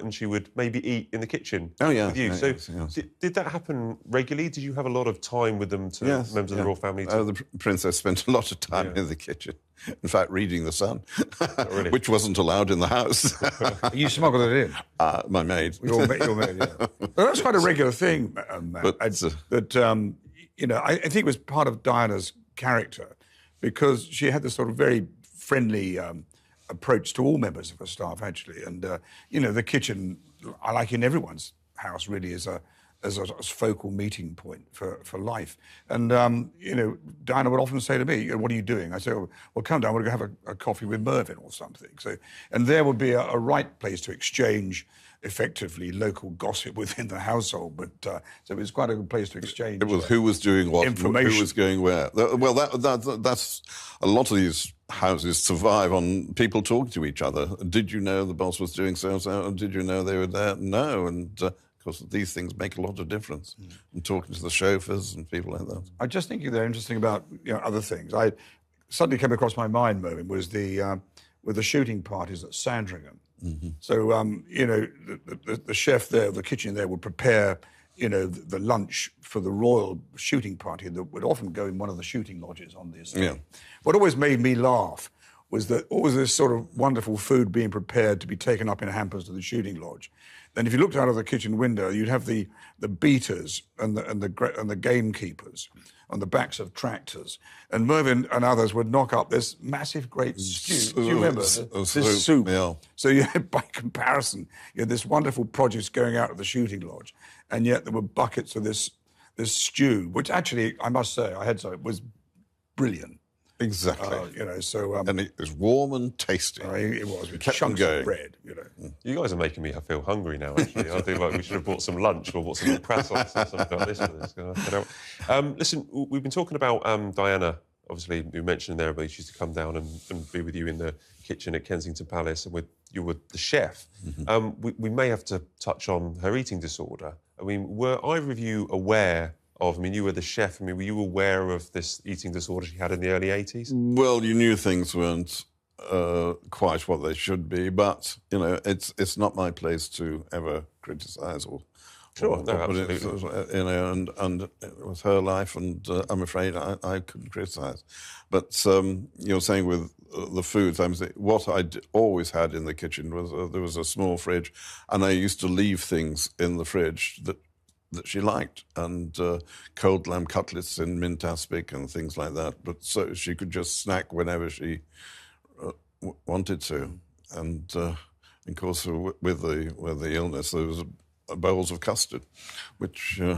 and she would maybe eat in the kitchen with you. Yeah, so yes. did that happen regularly? Did you have a lot of time with them, members of the royal family? The princess spent a lot of time in the kitchen. In fact, reading The Sun, which wasn't allowed in the house. You smuggled it in? My maid. Your maid, yeah. Well, that's quite a regular thing, Matt. I think it was part of Diana's character, because she had this sort of very friendly approach to all members of her staff, actually. And, the kitchen, like in everyone's house, really is a focal meeting point for life. And, Diana would often say to me, what are you doing? I say, well, come down, we're going to have a coffee with Mervyn or something. So, and there would be a right place to exchange effectively local gossip within the household. But so it was quite a good place to exchange. It was who was doing what, information. Who was going where. Well, that's a lot of these houses survive on people talking to each other. Did you know the boss was doing so-and-so? And did you know they were there? No. And of course, these things make a lot of difference. And talking to the chauffeurs and people like that. I just think they're interesting about other things. I suddenly came across my mind, Mervyn, was with the shooting parties at Sandringham. Mm-hmm. So, the chef there, the kitchen there, would prepare, the lunch for the royal shooting party that would often go in one of the shooting lodges on the estate. Yeah. What always made me laugh was that all this sort of wonderful food being prepared to be taken up in hampers to the shooting lodge. Then if you looked out of the kitchen window, you'd have the beaters and the gamekeepers on the backs of tractors. And Mervyn and others would knock up this massive great stew. Do you remember? This soup. Yeah. So you had, by comparison, you had this wonderful produce going out of the shooting lodge, and yet there were buckets of this stew, which actually, I must say, it was brilliant. Exactly. And it was warm and tasty. It was, with chunks of bread, You guys are making me feel hungry now, actually. I feel like we should have bought some lunch or bought some croissants or something like this for this. Listen, we've been talking about Diana, obviously, you mentioned there, but she used to come down and be with you in the kitchen at Kensington Palace, and you were the chef. Mm-hmm. We may have to touch on her eating disorder. I mean, were either of you aware of, you were the chef, were you aware of this eating disorder she had in the early 80s? Well, you knew things weren't quite what they should be, but, it's not my place to ever criticise or... Sure, no, absolutely. And it was her life, and I'm afraid I couldn't criticise. But you're saying with the foods, what I always had in the kitchen was there was a small fridge, and I used to leave things in the fridge that she liked, and cold lamb cutlets in mint aspic and things like that. But so she could just snack whenever she wanted to. And of course, with the illness, there was bowls of custard, which were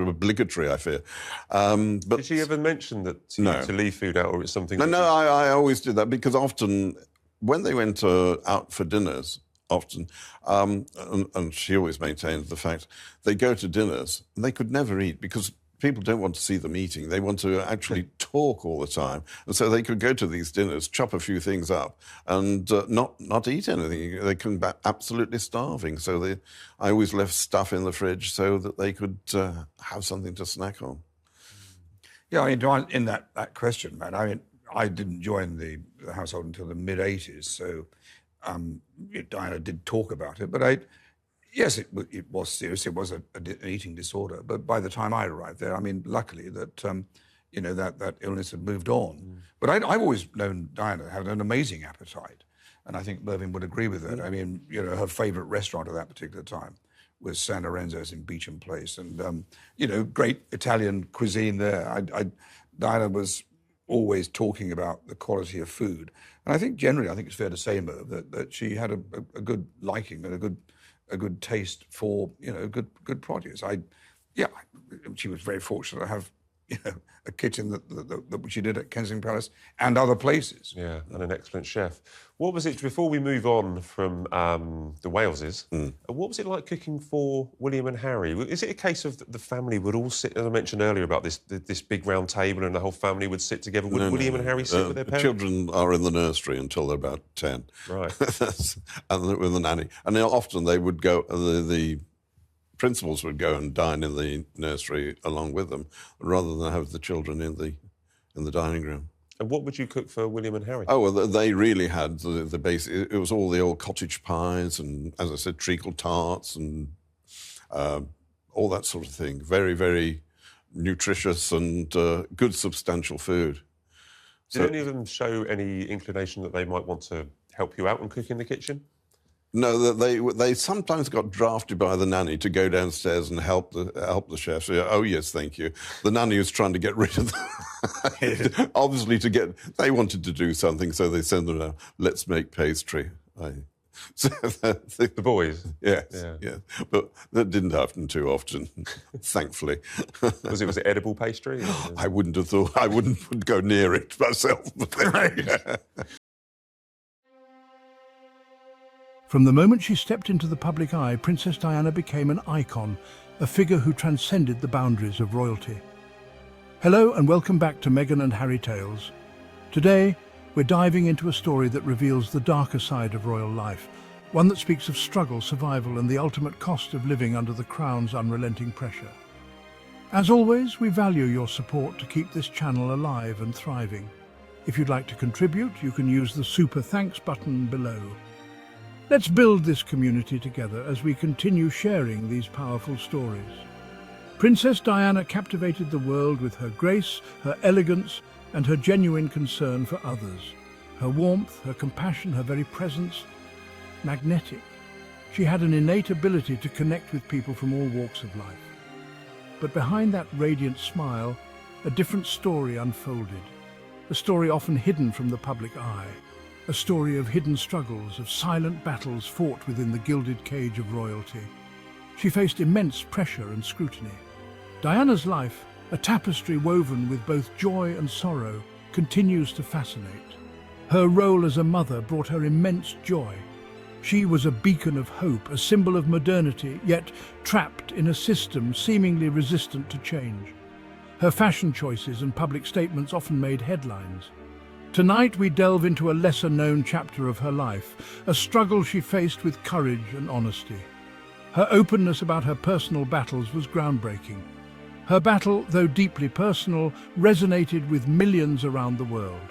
obligatory, I fear. But did she ever mention that to leave food out, or it's something? No, I always did that, because often when they went out for dinners, and she always maintained the fact, they go to dinners and they could never eat because people don't want to see them eating. They want to actually talk all the time. And so they could go to these dinners, chop a few things up, and not eat anything. They come back absolutely starving. So I always left stuff in the fridge so that they could have something to snack on. Yeah, in that question, man, I didn't join the household until the mid-'80s, so... Diana did talk about it, but yes, it was serious. It was an eating disorder. But by the time I arrived there, luckily that that illness had moved on. Mm. But I've always known Diana had an amazing appetite, and I think Mervyn would agree with that. Her favourite restaurant at that particular time was San Lorenzo's in Beauchamp Place, and great Italian cuisine there. Diana was always talking about the quality of food. And I think generally, it's fair to say, Merv, that she had a good liking and a good taste for, good produce. She was very fortunate to have, a kitchen that she did at Kensington Palace and other places. Yeah, and an excellent chef. What was it, before we move on from the Waleses, what was it like cooking for William and Harry? Is it a case of the family would all sit, as I mentioned earlier about this big round table and the whole family would sit together? Would William and Harry sit with their parents? Children are in the nursery until they're about 10. Right. And with the nanny. And often they would go, the principals would go and dine in the nursery along with them, rather than have the children in the dining room. And what would you cook for William and Harry? Oh, well, they really had the base. It was all the old cottage pies and, as I said, treacle tarts and all that sort of thing. Very, very nutritious and good, substantial food. Did any of them show any inclination that they might want to help you out and cook in the kitchen? No, they sometimes got drafted by the nanny to go downstairs and help the chef. So, oh yes, thank you. The nanny was trying to get rid of them. Obviously, they wanted to do something, so they sent them down. Let's make pastry. So The boys. Yes, Yeah. yes, but that didn't happen too often, thankfully. Was it edible pastry? I wouldn't have thought. I wouldn't go near it myself. Yeah. From the moment she stepped into the public eye, Princess Diana became an icon, a figure who transcended the boundaries of royalty. Hello and welcome back to Meghan and Harry Tales. Today, we're diving into a story that reveals the darker side of royal life, one that speaks of struggle, survival and the ultimate cost of living under the Crown's unrelenting pressure. As always, we value your support to keep this channel alive and thriving. If you'd like to contribute, you can use the Super Thanks button below. Let's build this community together as we continue sharing these powerful stories. Princess Diana captivated the world with her grace, her elegance, and her genuine concern for others. Her warmth, her compassion, her very presence, magnetic. She had an innate ability to connect with people from all walks of life. But behind that radiant smile, a different story unfolded. A story often hidden from the public eye. A story of hidden struggles, of silent battles fought within the gilded cage of royalty. She faced immense pressure and scrutiny. Diana's life, a tapestry woven with both joy and sorrow, continues to fascinate. Her role as a mother brought her immense joy. She was a beacon of hope, a symbol of modernity, yet trapped in a system seemingly resistant to change. Her fashion choices and public statements often made headlines. Tonight we delve into a lesser-known chapter of her life, a struggle she faced with courage and honesty. Her openness about her personal battles was groundbreaking. Her battle, though deeply personal, resonated with millions around the world.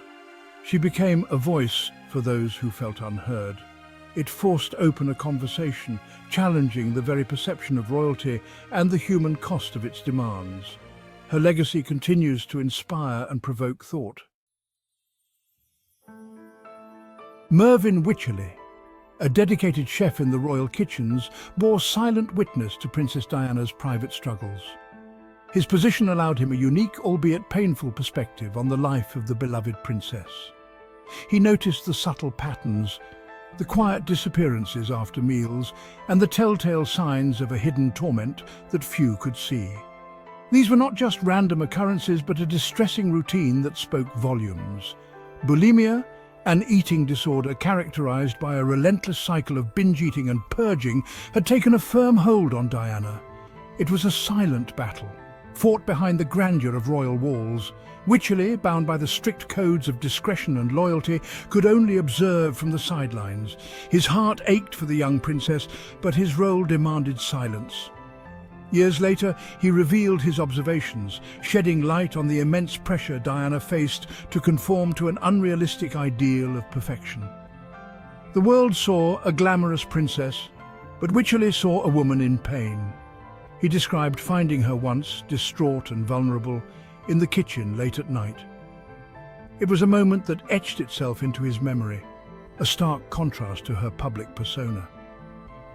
She became a voice for those who felt unheard. It forced open a conversation, challenging the very perception of royalty and the human cost of its demands. Her legacy continues to inspire and provoke thought. Mervyn Wycherley, a dedicated chef in the royal kitchens, bore silent witness to Princess Diana's private struggles. His position allowed him a unique, albeit painful, perspective on the life of the beloved princess. He noticed the subtle patterns, the quiet disappearances after meals, and the telltale signs of a hidden torment that few could see. These were not just random occurrences, but a distressing routine that spoke volumes. Bulimia, an eating disorder characterized by a relentless cycle of binge eating and purging, had taken a firm hold on Diana. It was a silent battle, fought behind the grandeur of royal walls. Wycherley, bound by the strict codes of discretion and loyalty, could only observe from the sidelines. His heart ached for the young princess, but his role demanded silence. Years later, he revealed his observations, shedding light on the immense pressure Diana faced to conform to an unrealistic ideal of perfection. The world saw a glamorous princess, but Wycherley saw a woman in pain. He described finding her once, distraught and vulnerable, in the kitchen late at night. It was a moment that etched itself into his memory, a stark contrast to her public persona.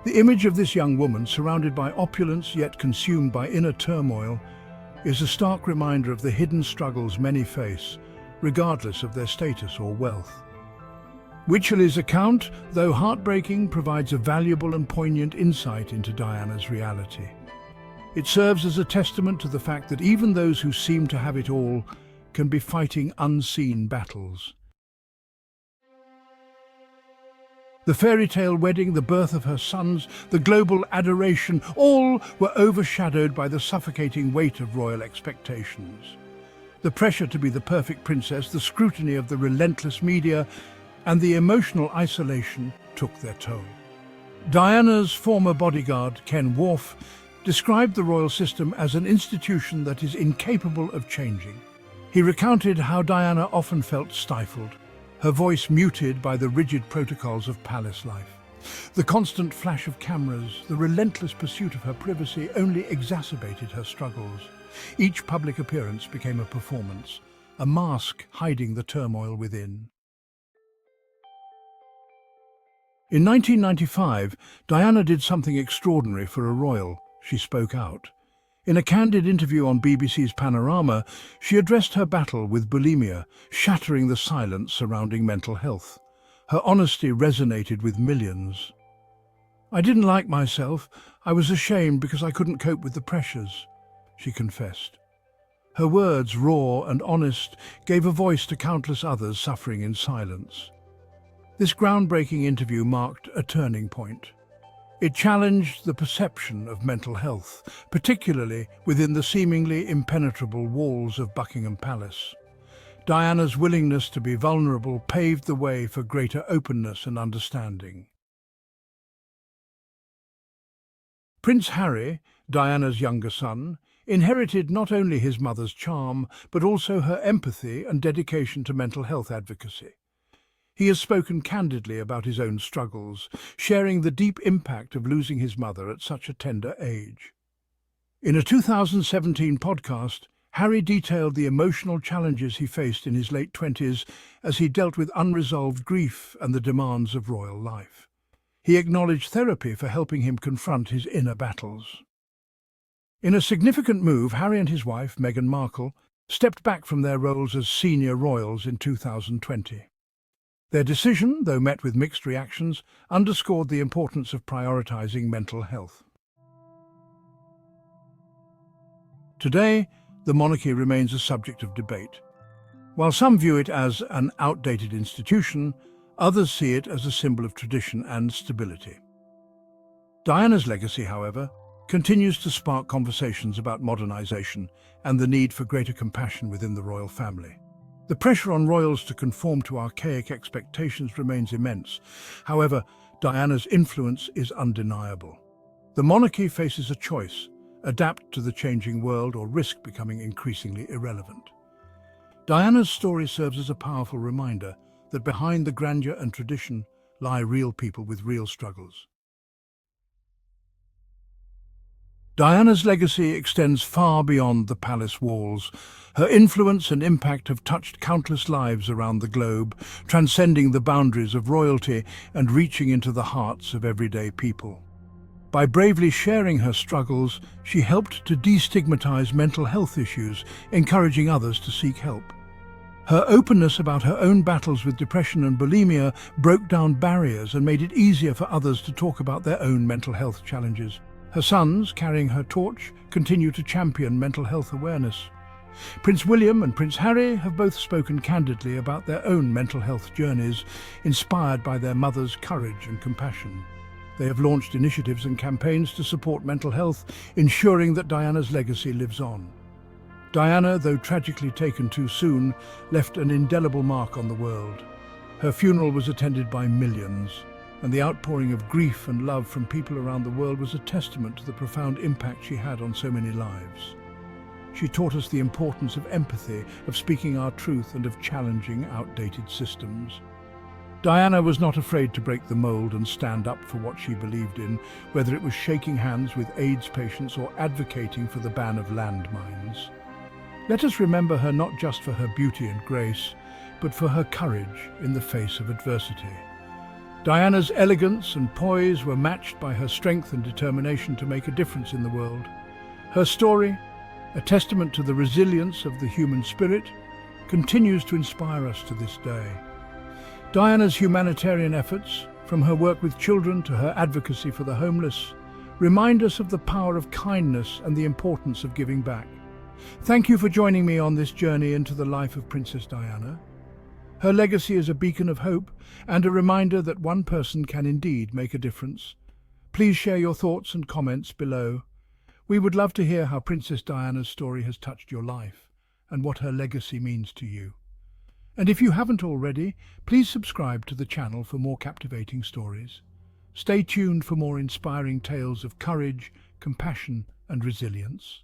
The image of this young woman, surrounded by opulence yet consumed by inner turmoil, is a stark reminder of the hidden struggles many face, regardless of their status or wealth. Wycherley's account, though heartbreaking, provides a valuable and poignant insight into Diana's reality. It serves as a testament to the fact that even those who seem to have it all can be fighting unseen battles. The fairy tale wedding, the birth of her sons, the global adoration, all were overshadowed by the suffocating weight of royal expectations. The pressure to be the perfect princess, the scrutiny of the relentless media, and the emotional isolation took their toll. Diana's former bodyguard, Ken Worf, described the royal system as an institution that is incapable of changing. He recounted how Diana often felt stifled, her voice muted by the rigid protocols of palace life. The constant flash of cameras, the relentless pursuit of her privacy only exacerbated her struggles. Each public appearance became a performance, a mask hiding the turmoil within. In 1995, Diana did something extraordinary for a royal. She spoke out. In a candid interview on BBC's Panorama, she addressed her battle with bulimia, shattering the silence surrounding mental health. Her honesty resonated with millions. "I didn't like myself. I was ashamed because I couldn't cope with the pressures," she confessed. Her words, raw and honest, gave a voice to countless others suffering in silence. This groundbreaking interview marked a turning point. It challenged the perception of mental health, particularly within the seemingly impenetrable walls of Buckingham Palace. Diana's willingness to be vulnerable paved the way for greater openness and understanding. Prince Harry, Diana's younger son, inherited not only his mother's charm, but also her empathy and dedication to mental health advocacy. He has spoken candidly about his own struggles, sharing the deep impact of losing his mother at such a tender age. In a 2017 podcast, Harry detailed the emotional challenges he faced in his late 20s as he dealt with unresolved grief and the demands of royal life. He acknowledged therapy for helping him confront his inner battles. In a significant move, Harry and his wife, Meghan Markle, stepped back from their roles as senior royals in 2020. Their decision, though met with mixed reactions, underscored the importance of prioritizing mental health. Today, the monarchy remains a subject of debate. While some view it as an outdated institution, others see it as a symbol of tradition and stability. Diana's legacy, however, continues to spark conversations about modernization and the need for greater compassion within the royal family. The pressure on royals to conform to archaic expectations remains immense. However, Diana's influence is undeniable. The monarchy faces a choice: adapt to the changing world or risk becoming increasingly irrelevant. Diana's story serves as a powerful reminder that behind the grandeur and tradition lie real people with real struggles. Diana's legacy extends far beyond the palace walls. Her influence and impact have touched countless lives around the globe, transcending the boundaries of royalty and reaching into the hearts of everyday people. By bravely sharing her struggles, she helped to destigmatize mental health issues, encouraging others to seek help. Her openness about her own battles with depression and bulimia broke down barriers and made it easier for others to talk about their own mental health challenges. Her sons, carrying her torch, continue to champion mental health awareness. Prince William and Prince Harry have both spoken candidly about their own mental health journeys, inspired by their mother's courage and compassion. They have launched initiatives and campaigns to support mental health, ensuring that Diana's legacy lives on. Diana, though tragically taken too soon, left an indelible mark on the world. Her funeral was attended by millions, and the outpouring of grief and love from people around the world was a testament to the profound impact she had on so many lives. She taught us the importance of empathy, of speaking our truth, and of challenging outdated systems. Diana was not afraid to break the mold and stand up for what she believed in, whether it was shaking hands with AIDS patients or advocating for the ban of landmines. Let us remember her not just for her beauty and grace, but for her courage in the face of adversity. Diana's elegance and poise were matched by her strength and determination to make a difference in the world. Her story, a testament to the resilience of the human spirit, continues to inspire us to this day. Diana's humanitarian efforts, from her work with children to her advocacy for the homeless, remind us of the power of kindness and the importance of giving back. Thank you for joining me on this journey into the life of Princess Diana. Her legacy is a beacon of hope and a reminder that one person can indeed make a difference. Please share your thoughts and comments below. We would love to hear how Princess Diana's story has touched your life and what her legacy means to you. And if you haven't already, please subscribe to the channel for more captivating stories. Stay tuned for more inspiring tales of courage, compassion, and resilience.